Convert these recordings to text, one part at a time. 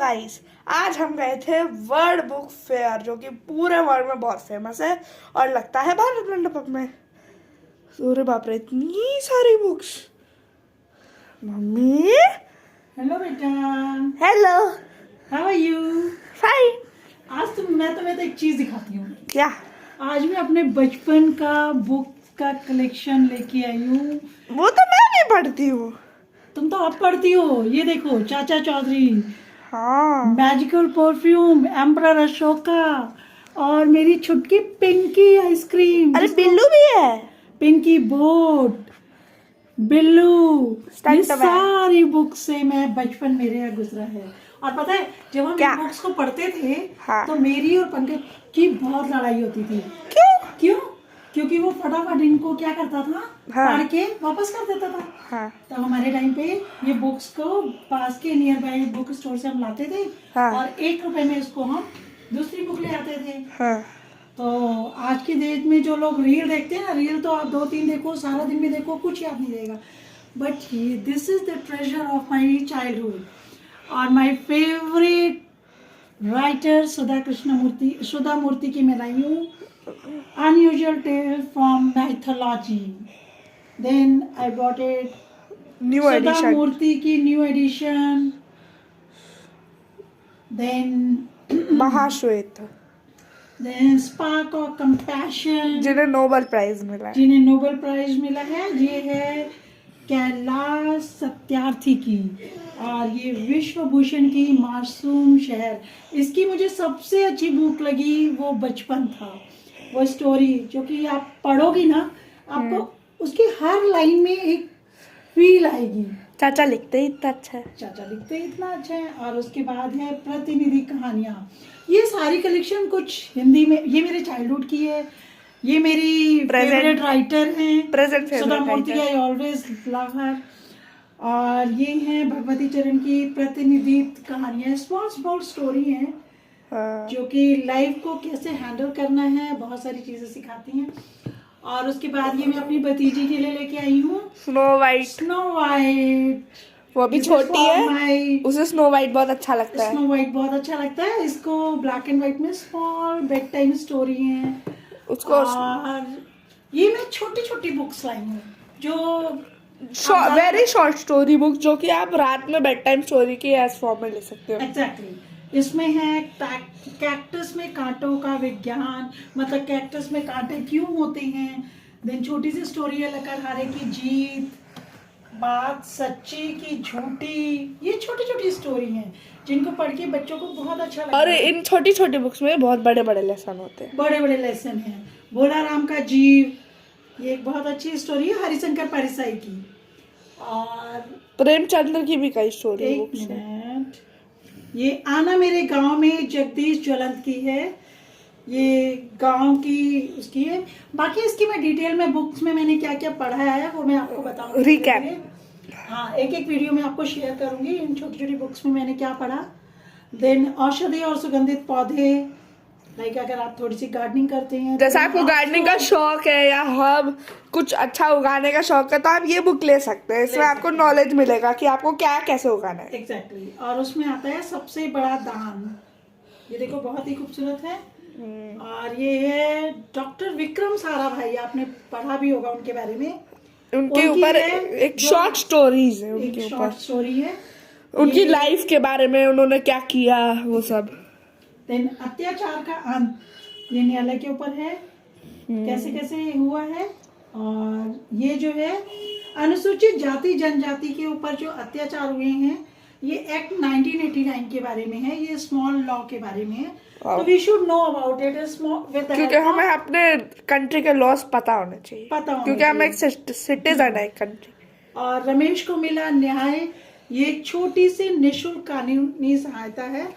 Guys, आज हम गए थे वर्ल्ड बुक फेयर जो कि पूरे वर्ल्ड में बहुत फेमस है और लगता है भारत मंडपम में। अरे बाप रे, इतनी सारी बुक्स। मम्मी हेलो बेटा। Hello. How are you? Fine. आज तो मैं तुम्हें तो एक चीज दिखाती हूँ। क्या? आज मैं अपने बचपन का बुक का कलेक्शन लेके आई हूँ। वो तो मैं भी पढ़ती हूँ। तुम तो अब पढ़ती हो। ये देखो, चाचा चौधरी, हाँ। मैजिकल परफ्यूम, एम्परर अशोका और मेरी छुटकी पिंकी आइसक्रीम। अरे बिल्लू भी है। पिंकी बोट, बिल्लू, Stunt ये man। सारी बुक से मैं बचपन मेरे यहाँ गुजरा है। और पता है, जब हम क्या? इन बुक्स को पढ़ते थे हाँ। तो मेरी और पंकज की बहुत लड़ाई होती थी। क्यों? क्यों? क्योंकि वो फटाफट इनको क्या करता था, हाँ। पढ़ के वापस कर देता था। हाँ। तो हमारे टाइम पे ये बुक्स को पास के नियर बाय बुक स्टोर से हम लाते थे। हाँ। और 1 रुपए में इसको हम दूसरी बुक ले आते थे। हाँ। तो आज की डेट में जो लोग रील देखते हैं ना, रील तो आप 2-3 देखो, सारा दिन भी देखो, कुछ याद नहीं रहेगा। But this is the treasure of my childhood. और माई फेवरेट राइटर सुधा मूर्ति की मैं लाई हूँ unusual tale from mythology. Then I bought it new Sudha edition. Murthy की new edition. Then Mahashweta, spark of compassion, जिन्हें नोबेल प्राइज मिला है। जिन्हें नोबेल प्राइज मिला है। ये है कैलाश सत्यार्थी की। और ये विश्व भूषण की मासूम शहर। इसकी मुझे सबसे अच्छी बुक लगी वो बचपन था। वो स्टोरी जो कि आप पढ़ोगी ना, आपको उसकी हर लाइन में एक फील आएगी। चाचा लिखते ही इतना अच्छा है। चाचा लिखते ही इतना अच्छा है। और उसके बाद है प्रतिनिधि कहानियां। ये सारी कलेक्शन कुछ हिंदी में, ये मेरे चाइल्डहुड की है। ये मेरी फेवरेट राइटर हैं, present Sudha favourite Murthy. I always love her. और ये है भगवती चरण की प्रतिनिधि कहानियां। स्मॉल स्टोरी हैं जो कि लाइफ को कैसे हैंडल करना है, बहुत सारी चीजें सिखाती हैं। और उसके बाद ये मैं अपनी भतीजी के लिए लेके आई हूँ स्नो वाइट। Snow white. वो भी छोटी है, उसे स्नो वाइट बहुत अच्छा लगता है। स्नो वाइट बहुत अच्छा लगता है इसको। ब्लैक एंड व्हाइट में स्मॉल बेड टाइम स्टोरी है उसको। और ये मैं छोटी छोटी बुक्स लाई हूँ जो वेरी शॉर्ट स्टोरी बुक जो कि आप रात में बेड टाइम स्टोरी की एज फॉर्म में ले सकते हो। एग्जैक्टली। इसमें है कैक्टस में कांटों का विज्ञान, मतलब कैक्टस में कांटे क्यों होते हैं। देन छोटी सी स्टोरी है लकड़हारे की जीत, बात सच्ची की झूठी। ये छोटी छोटी स्टोरी हैं जिनको पढ़ के बच्चों को बहुत अच्छा लगता है। और इन छोटी छोटी बुक्स में बहुत बड़े बड़े लेसन होते हैं। बड़े बड़े लेसन हैं। भोला राम का जीव, ये एक बहुत अच्छी स्टोरी है हरिशंकर परिसाई की। और प्रेमचंद्र की भी कई स्टोरी एक बुक्स हैं। मिनट, ये आना मेरे गांव में जगदीश ज्वलंत की है। ये गांव की उसकी है। बाकी इसकी मैं डिटेल में बुक्स में मैंने क्या क्या पढ़ा है वो मैं आपको बताऊंगी। रिकैप। हाँ, एक एक वीडियो में आपको शेयर करूंगी इन छोटी छोटी बुक्स में मैंने क्या पढ़ा। देन औषधि और सुगंधित पौधे, लाइक अगर आप थोड़ी सी गार्डनिंग करते हैं, जैसा आपको गार्डनिंग का शौक है या हर्ब कुछ अच्छा उगाने का शौक है तो आप ये बुक ले सकते हैं। इसमें आपको नॉलेज मिलेगा कि आपको क्या कैसे उगाना है। एग्जैक्टली। और उसमें आता है सबसे बड़ा दान। ये देखो बहुत ही खूबसूरत है। और ये है डॉक्टर विक्रम साराभाई, आपने पढ़ा भी होगा उनके बारे में। उनके ऊपर एक शॉर्ट स्टोरीज है। उनके ऊपर शॉर्ट स्टोरी है उनकी लाइफ के बारे में, उन्होंने क्या किया वो सब। देन अत्याचार का अंत, ये न्यायालय के ऊपर है, कैसे कैसे हुआ है। और ये जो है अनुसूचित जाति जनजाति के ऊपर जो अत्याचार हुए हैं, ये एक्ट 1989 के बारे में है। ये स्मॉल लॉ के बारे में है। तो we should know about it क्योंकि हमें अपने कंट्री के लॉस पता होने चाहिए, क्योंकि हम एक सिटीजन है कंट्री। और रमेश को मिला न्याय, ये एक छोटी सी निःशुल्क कानूनी सहायता है।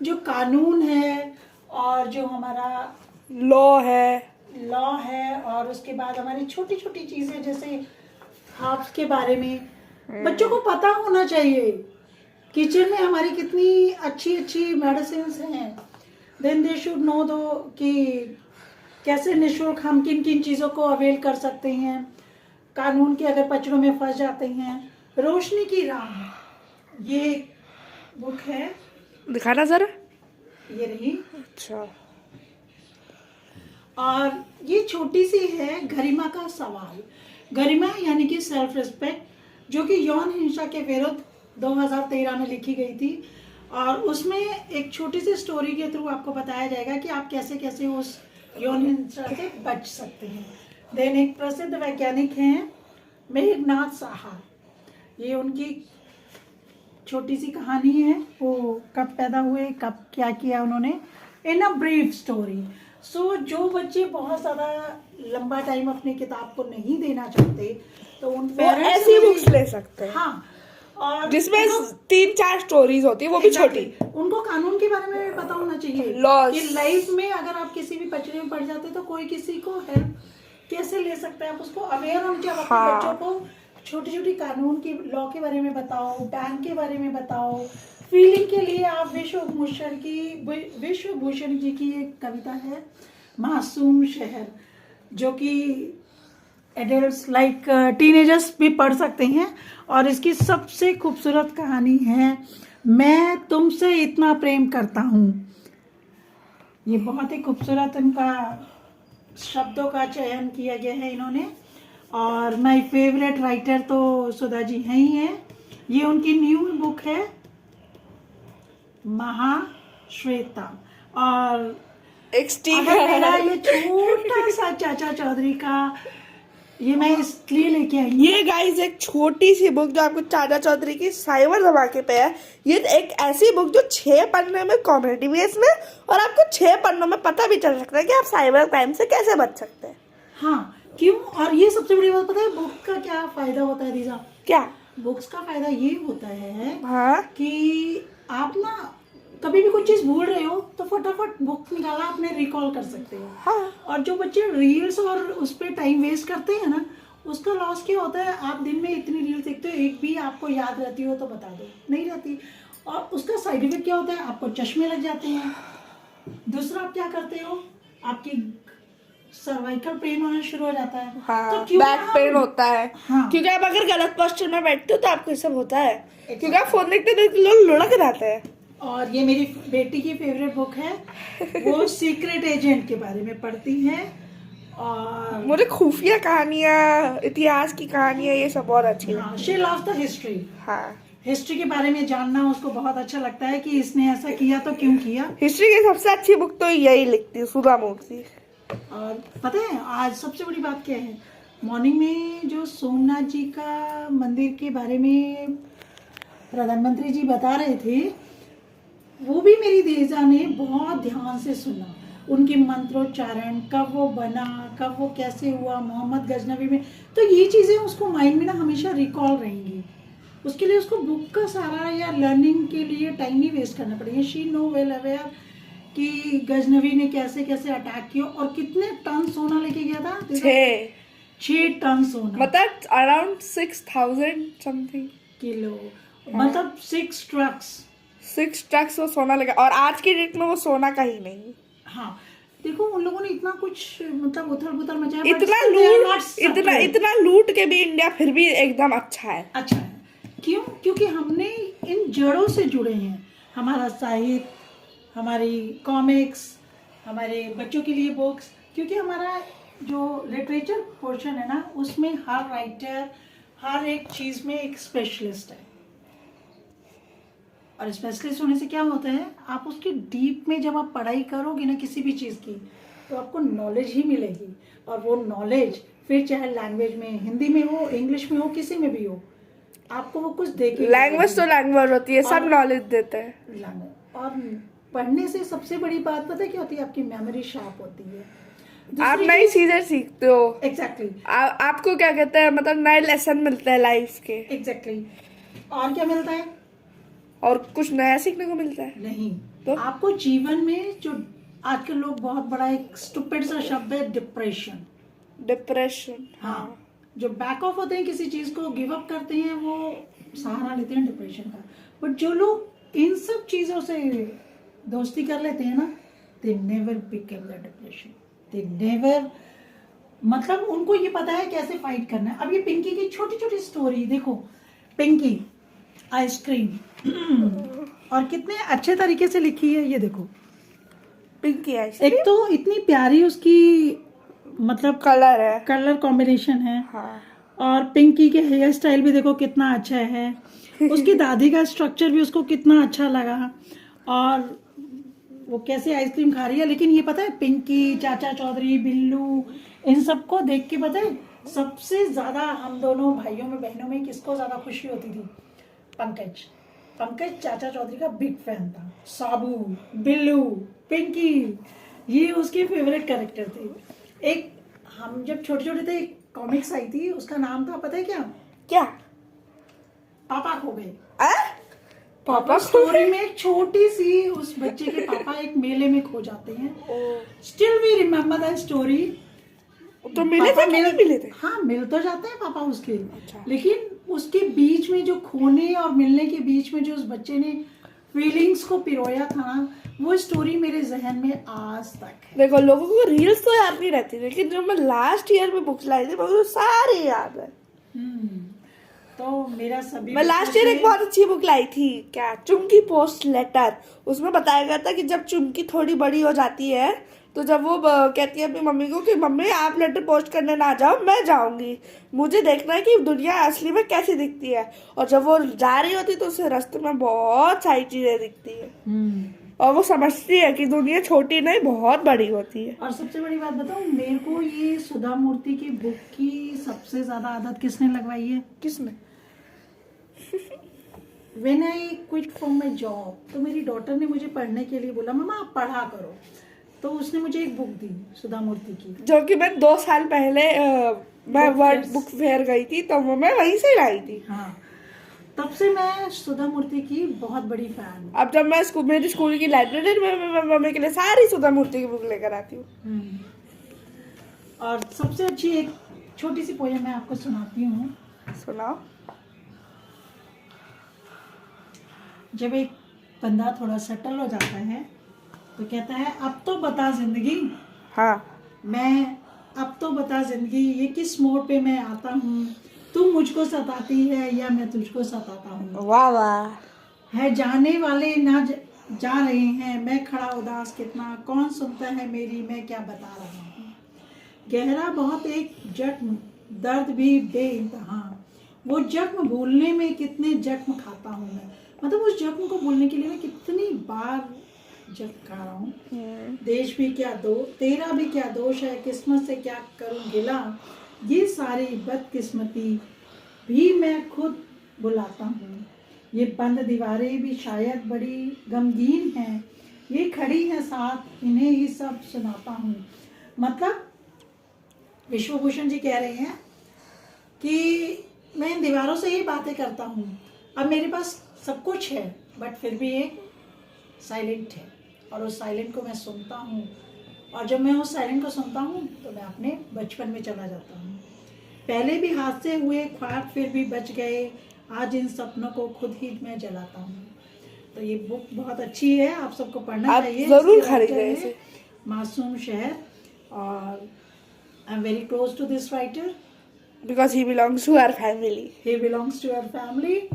जो कानून है और जो हमारा लॉ है और उसके बाद हमारी छोटी छोटी चीजें जैसे हर्ब्स के बारे में बच्चों को पता होना चाहिए। किचन में हमारी कितनी अच्छी अच्छी मेडिसिन हैं। देन दे शुड नो दो कि कैसे निःशुल्क हम किन किन चीज़ों को अवेल कर सकते हैं। कानून के अगर पचड़ों में फंस जाते हैं। रोशनी की राह, ये बुक है दिखाना जरा। ये रही। अच्छा, और ये छोटी सी है गरिमा का सवाल। गरिमा यानी कि सेल्फ रिस्पेक्ट, जो कि यौन हिंसा के विरुद्ध 2013 में लिखी गई थी। और उसमें एक छोटी सी स्टोरी के थ्रू आपको बताया जाएगा कि आप कैसे कैसे उस यौन हिंसा से बच सकते हैं। देन एक प्रसिद्ध वैज्ञानिक हैं मेघनाथ साहा, ये उनकी छोटी सी कहानी है, वो कब पैदा हुए, कब क्या किया उन्होंने, इन अ ब्रीफ स्टोरी। सो जो बच्चे बहुत ज़्यादा लंबा टाइम अपनी किताब को नहीं देना चाहते तो उन वो ऐसी बुक्स ले सकते हैं। हाँ, और जिसमें 3-4 स्टोरीज होती है, वो भी छोटी। उनको कानून के बारे में भी पता होना चाहिए Laws। कि लाइफ में अगर आप किसी भी पचड़े में पड़ जाते तो कोई किसी को हेल्प कैसे ले सकता है, आप उसको अवेयर होना चाहिए। अपने हाँ। बच्चों को छोटी छोटी कानून की लॉ के बारे में बताओ, बैंक के बारे में बताओ। फीलिंग के लिए आप विश्व भूषण जी की एक कविता है मासूम शहर, जो कि एडल्ट्स लाइक टीनेजर्स भी पढ़ सकते हैं। और इसकी सबसे खूबसूरत कहानी है मैं तुमसे इतना प्रेम करता हूँ। ये बहुत ही खूबसूरत इनका शब्दों का चयन किया गया है इन्होंने। और माय फेवरेट राइटर तो सुधा जी हैं ही हैं। ये उनकी न्यू बुक है महाश्वेता। और एक अगर मेरा स्टिकर, ये छोटा सा चाचा चौधरी का, ये मैं इसलिए लेके आई हूँ। ये गाइस एक छोटी सी बुक जो आपको चाचा चौधरी की साइबर धमाके पे है। ये एक ऐसी बुक जो 6 पन्ने में कॉमेडी बेस में, और आपको 6 पन्नों में पता भी चल सकता है कि आप साइबर क्राइम से कैसे बच सकते हैं। हाँ, क्यों? और ये सबसे बड़ी बात पता है बुक का क्या फायदा होता है दीजा? क्या? बुक्स का फायदा ये होता है हाँ, कि आप ना कभी भी कोई चीज भूल रहे हो तो फटाफट बुक निकाला अपने रिकॉल कर सकते हो। हाँ। और जो बच्चे रील्स और उस पर टाइम वेस्ट करते हैं ना, उसका लॉस क्या होता है, आप दिन में इतनी रील्स देखते हो, एक भी आपको याद रहती हो तो बता दो, नहीं रहती। और उसका साइड इफेक्ट क्या होता है, आपको चश्मे लग जाते हैं। दूसरा आप क्या करते हो, आपकी सर्वाइकल पेन होना शुरू हो जाता है। हाँ, तो क्यों बैक पेन होता है। हाँ। क्योंकि आप अगर गलत पोस्चर में बैठते हो तो आपको ये सब होता है। क्योंकि आप फोन देखते देखते लोग लुढ़क जाते हैं। और ये मेरी बेटी की फेवरेट बुक है, वो सीक्रेट एजेंट के बारे में पढ़ती है। और मुझे खुफिया कहानियाँ, इतिहास की कहानियाँ, ये सब बहुत अच्छी हाँ, लगती शी लव्स द हिस्ट्री। हैं। हाँ, हिस्ट्री के बारे में जानना उसको बहुत अच्छा लगता है कि इसने ऐसा किया तो क्यों किया। हिस्ट्री की सबसे अच्छी बुक तो यही लिखती है सुधा मूर्ति। और पता है आज सबसे बड़ी बात क्या है, मॉर्निंग में जो सोमनाथ जी का मंदिर के बारे में प्रधानमंत्री जी बता रहे थे, वो भी मेरी देजा ने बहुत ध्यान से सुना। उनके मंत्रोच्चारण, कब वो बना, कब वो कैसे हुआ मोहम्मद गजनवी में, तो ये चीज़ें उसको माइंड में ना हमेशा रिकॉल रहेंगी। उसके लिए उसको बुक का सारा या लर्निंग के लिए टाइम नहीं वेस्ट करना पड़ेगा। शी नो वेल अवेयर कि गजनवी ने कैसे कैसे अटैक किया और कितने टन सोना लेके गया था। 6 टन सोना, मतलब अराउंड 6000 समथिंग किलो, मतलब 6 ट्रक्स। 6 ट्रक्स वो सोना लगा, और आज की डेट में वो सोना का ही नहीं। हाँ, देखो उन लोगों ने इतना कुछ मतलब उथल पुथल मचाया, इतना लूट के भी इंडिया फिर भी एकदम अच्छा है। अच्छा है। क्यों? क्योंकि हमने इन जड़ों से जुड़े हैं। हमारा साहित्य, हमारी कॉमिक्स, हमारे बच्चों के लिए बुक्स, क्योंकि हमारा जो लिटरेचर पोर्शन है ना, उसमें हर राइटर हर एक चीज़ में एक स्पेशलिस्ट है। और स्पेशलिस्ट होने से क्या होता है, आप उसके डीप में जब आप पढ़ाई करोगे ना किसी भी चीज़ की, तो आपको नॉलेज ही मिलेगी। और वो नॉलेज फिर चाहे लैंग्वेज में, हिंदी में हो, इंग्लिश में हो, किसी में भी हो, आपको वो कुछ देखे। लैंग्वेज तो लैंग्वेज होती है, सब नॉलेज देते हैं। और पढ़ने से सबसे बड़ी बात पता है क्या होती है, आपकी मेमोरी शार्प होती है, आप नई चीजें सीखते हो। एग्जैक्टली। आपको क्या कहते हैं, मतलब नए लेसन मिलते हैं लाइफ के। एग्जैक्टली। और क्या मिलता है? और कुछ नया सीखने को मिलता है। नहीं तो आपको जीवन में जो आजकल लोग बहुत बड़ा एक स्टूपिड सा शब्द है डिप्रेशन। डिप्रेशन, हाँ, जो बैक ऑफ होते हैं किसी चीज को, गिव अप करते हैं, वो सहारा लेते हैं डिप्रेशन का। बट जो लोग इन सब चीजों से दोस्ती कर लेते हैं ना, they never become the depression, they never, मतलब उनको ये पता है कैसे फाइट करना है। अब ये पिंकी की छोटी छोटी स्टोरी देखो, पिंकी आइसक्रीम और कितने अच्छे तरीके से लिखी है, ये देखो। पिंकी एक आइसक्रीम तो इतनी प्यारी उसकी मतलब कलर है। कलर कॉम्बिनेशन है, हाँ और पिंकी के हेयर स्टाइल भी देखो कितना अच्छा है। उसकी दादी का स्ट्रक्चर भी उसको कितना अच्छा लगा, और वो कैसे आइसक्रीम खा रही है। लेकिन ये पता है, पिंकी, चाचा चौधरी, बिल्लू, इन सबको देख के पता है सबसे ज्यादा हम दोनों भाइयों में बहनों में किसको ज्यादा खुशी होती थी? पंकज। पंकज चाचा चौधरी का बिग फैन था। साबू, बिल्लू, पिंकी, ये उसके फेवरेट कैरेक्टर थे। एक हम जब छोटे छोटे थे एक कॉमिक्स आई थी, उसका नाम था पता है क्या? क्या? पापा खो गए। पापा स्टोरी में एक छोटी सी उस बच्चे के पापा एक मेले में खो जाते हैं। Still we remember that story. तो मिले थे कि नहीं मिले थे? हाँ, मिल तो जाते हैं पापा उसके। अच्छा। लेकिन उसके बीच में जो खोने और मिलने के बीच में जो उस बच्चे ने फीलिंग्स को पिरोया था ना, वो स्टोरी मेरे जहन में आज तक है। देखो, लोगों को रील्स तो याद नहीं रहती, लेकिन जो मैं लास्ट ईयर में बुक्स लाई थी मुझे सारी याद है। तो मेरा सभी मैं लास्ट ईयर एक बहुत अच्छी बुक लाई थी, क्या, चुमकी पोस्ट लेटर। उसमें बताया गया था कि जब चुमकी थोड़ी बड़ी हो जाती है तो जब वो कहती है अपनी मम्मी को कि मम्मी आप लेटर पोस्ट करने ना जाओ, मैं जाऊंगी, मुझे देखना है कि दुनिया असली में कैसी दिखती है। और जब वो जा रही होती तो उसे रास्ते में बहुत सारी चीजें दिखती है, और वो समझती है कि दुनिया छोटी नहीं बहुत बड़ी होती है। और सबसे बड़ी बात बताऊं, मेरे को ये सुधा मूर्ति की बुक की सबसे ज्यादा आदत किसने लगवाई है? किसने? When I quit from my job, तो मेरी डॉटर ने मुझे पढ़ने के लिए बोला, मम्मा आप पढ़ा करो। तो उसने मुझे एक बुक दी सुधा मूर्ति की, जो कि मैं 2 साल पहले मैं वर्ल्ड बुक फेयर गई थी तो वो मैं वहीं से लाई थी। हाँ, तब से मैं सुधा मूर्ति की बहुत बड़ी फैन हूँ। अब जब मैं मेरी स्कूल की लाइब्रेरी में मैं मम्मी के लिए सारी सुधा मूर्ति की बुक लेकर आती हूँ। और सबसे अच्छी एक छोटी सी पोयम मैं आपको सुनाती हूँ। सुनाओ। जब एक बंदा थोड़ा सेटल हो जाता है तो कहता है, अब तो बता जिंदगी, हाँ, मैं अब तो बता जिंदगी, ये किस मोड़ पे मैं आता हूँ, तू मुझको सताती है या मैं तुझको सताता हूँ। वाह वाह। है जाने वाले ना जा रहे हैं, मैं खड़ा उदास कितना, कौन सुनता है मेरी मैं क्या बता रहा हूँ। गहरा बहुत एक जख्म, दर्द भी बेइंतहा, वो जख्म भूलने में कितने जख्म खाता हूँ मैं। मतलब उस जख्म को भूलने के लिए मैं कितनी बार जख्म खा रहा हूँ। देश भी क्या दो, तेरा भी क्या दोष है, किस्मत से क्या करूँ गिला, ये सारी बदकिस्मती भी मैं खुद बुलाता हूँ। ये बंद दीवारें भी शायद बड़ी गमगीन हैं, ये खड़ी हैं साथ, इन्हें ही सब सुनाता हूँ। मतलब विश्वभूषण जी कह रहे हैं कि मैं इन दीवारों से ही बातें करता हूँ। अब मेरे पास सब कुछ है, बट फिर भी एक साइलेंट है, और उस साइलेंट को मैं सुनता हूँ। और जब मैं उस साइलेंट को सुनता हूँ तो मैं अपने बचपन में चला जाता हूँ। पहले भी हादसे हुए, ख्वाब फिर भी बच गए, आज इन सपनों को खुद ही मैं जलाता हूँ। तो ये बुक बहुत अच्छी है, आप सबको पढ़ना आप चाहिए। जरूर खरीदें इसे। मासूम शहर, और I am very close to this writer because he belongs to our family. He belongs to our family.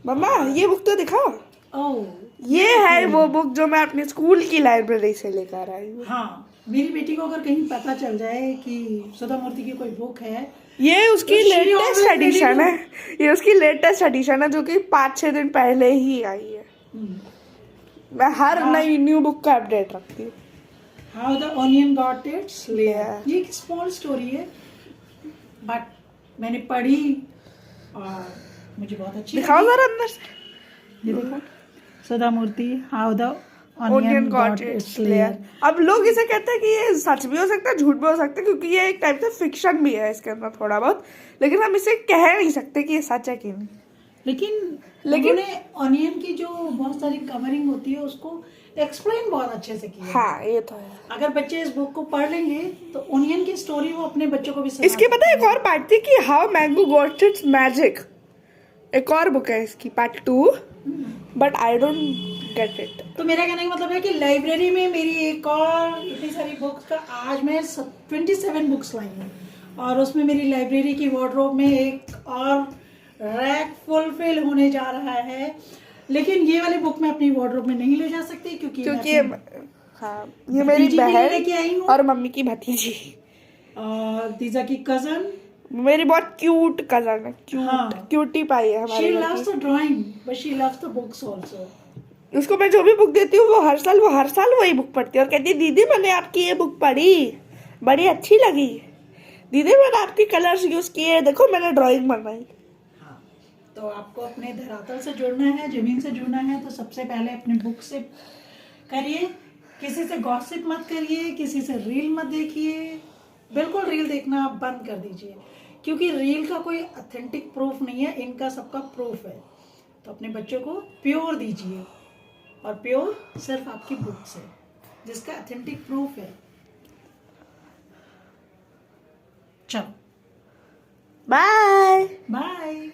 मम्मा ये बुक तो दिखाओ। ओह, ये है वो बुक जो मैं अपने स्कूल की लाइब्रेरी से लेकर आई हूँ। हाँ, मेरी बेटी को अगर कहीं पता चल जाए कि सुधा मूर्ति की कोई बुक है, ये उसकी तो she latest always edition really है। ये उसकी लेटेस्ट एडिशन है जो कि 5-6 दिन पहले ही आई है। मैं हर नई न्यू बुक का अपडेट रखती हूँ। How the onion got its layer. Yeah. ये एक स्मॉल स्टोरी है, बट मैंने पढ़ी और मुझे बहुत अच्छी दिखाओ लगी। जरा अंदर से। ये देखो, Sudha Murthy, how the onion onion got got its its layer. Layer. अब लोग इसे कहते हैं कि ये सच भी हो सकता है, झूठ भी हो सकता है, क्योंकि ये एक टाइप से फिक्शन भी है इसके अंदर थोड़ा बहुत, लेकिन हम इसे कह नहीं सकते कि ये सच है कि नहीं। लेकिन उन्होंने ऑनियन की जो बहुत सारी कवरिंग होती है उसको एक्सप्लेन बहुत अच्छे से किया है। हाँ, ये तो है। अगर बच्चे इस बुक को पढ़ लेंगे तो ओनियन की स्टोरी वो अपने बच्चों को भी सुना इसके पता है एक सकते और पार्ट थी कि how mango got its magic. एक और बुक है इसकी, part 2, but I don't get it. हैं। तो मेरा कहने का मतलब है कि लाइब्रेरी में मेरी एक और इतनी सारी बुक्स का, आज मैं 27 बुक्स लाई हूँ, और उसमें मेरी लाइब्रेरी की वार्डरोब में एक और रैक फुलफिल होने जा रहा है। लेकिन ये वाली बुक मैं अपनी वार्डरोब में नहीं ले जा सकती क्योंकि हाँ ये मेरी भतीजी के लिए बहन लेके आई हूँ। और मम्मी की भतीजी, और दीजा की कजन, मेरी बहुत क्यूट कजन है, हाँ। क्यूटी पाई है शी हमारे घर loves the drawing but she loves the books also. की। उसको मैं जो भी बुक देती हूँ वो हर साल वही बुक पढ़ती है और कहती है दीदी मैंने आपकी ये बुक पढ़ी, बड़ी अच्छी लगी दीदी, मैंने आपके कलर्स यूज किए, देखो मैंने ड्राइंग बनाई। हाँ, तो आपको अपने धरातल से जुड़ना है, जमीन से जुड़ना है, तो सबसे पहले अपने बुक से करिए। किसी से गॉसिप मत करिए, किसी से रील मत देखिए, बिल्कुल रील देखना आप बंद कर दीजिए क्योंकि रील का कोई ऑथेंटिक प्रूफ नहीं है, इनका सबका प्रूफ है। तो अपने बच्चों को प्योर दीजिए और प्योर सिर्फ आपकी बुक से जिसका ऑथेंटिक प्रूफ है। चलो बाय बाय।